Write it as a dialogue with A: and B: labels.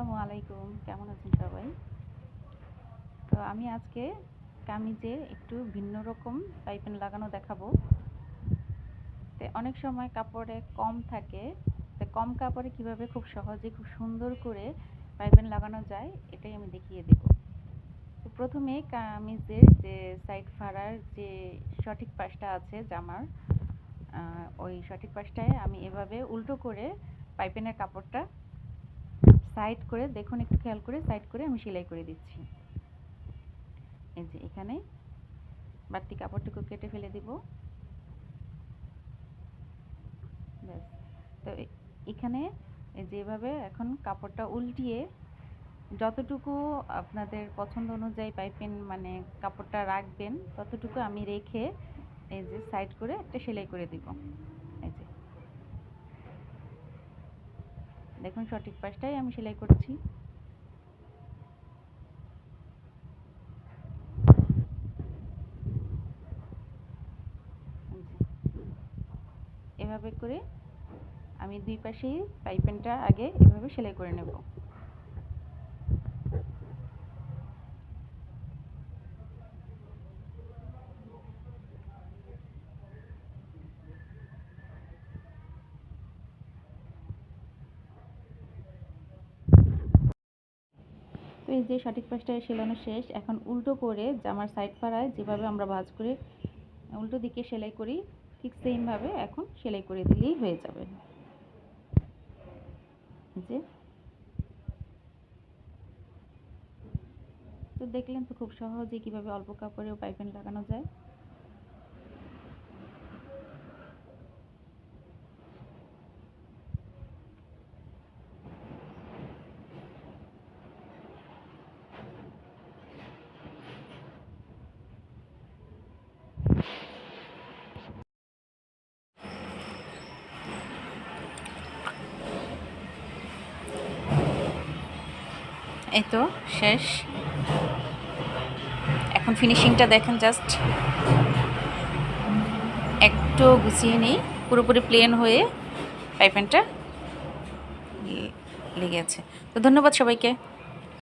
A: আসসালামু আলাইকুম, কেমন আছেন সবাই? তো আমি আজকে কামিজে একটু ভিন্ন রকম পাইপিং লাগানো দেখাবো। তো অনেক সময় কাপড়ে কম থাকে, তো কম কাপড়ে কিভাবে খুব সহজে খুব সুন্দর করে পাইপিং লাগানো যায় এটাই আমি দেখিয়ে দেব। তো প্রথমে কামিজের যে সাইড ফাড়ার যে সঠিক পাশটা আছে জামার, ওই সঠিক পাশটায় আমি এভাবে উল্টো করে পাইপিংয়ের কাপড়টা সাইড করে, দেখুন একটু খেয়াল করে সাইড করে আমি সেলাই করে দিচ্ছি। এই যে এখানে বাড়তি কাপড়টুকু কেটে ফেলে দিব। ব্যাস। তো এখানে যেভাবে এখন কাপড়টা উল্টিয়ে যতটুকু আপনাদের পছন্দ অনুযায়ী পাইপিং মানে কাপড়টা রাখবেন ততটুকু আমি রেখে এই যে সাইড করে একটা সেলাই করে দিব। এই যে দেখুন সঠিক পাশটাই আমি সেলাই করছি। এভাবে করে আমি দুই পাশেই পাইপিংটা আগে এভাবে সেলাই করে নেব। তো এই যে সঠিক পাশটা সেলানো শেষ, এখন উল্টো করে জামার সাইড ফাড়ায় যেভাবে আমরা ভাঁজ করে উল্টো দিকে সেলাই করি ঠিক সেমভাবে এখন সেলাই করে দিলেই হয়ে যাবে। যে তো দেখলেন তো খুব সহজে কিভাবে অল্প কাপড়েও পাইপিং লাগানো যায়। এই তো শেষ, এখন ফিনিশিংটা দেখেন, জাস্ট একটু গুছিয়ে নিই, পুরোপুরি প্লেন হয়ে পাইপিংটা লেগে আছে। তো ধন্যবাদ সবাইকে।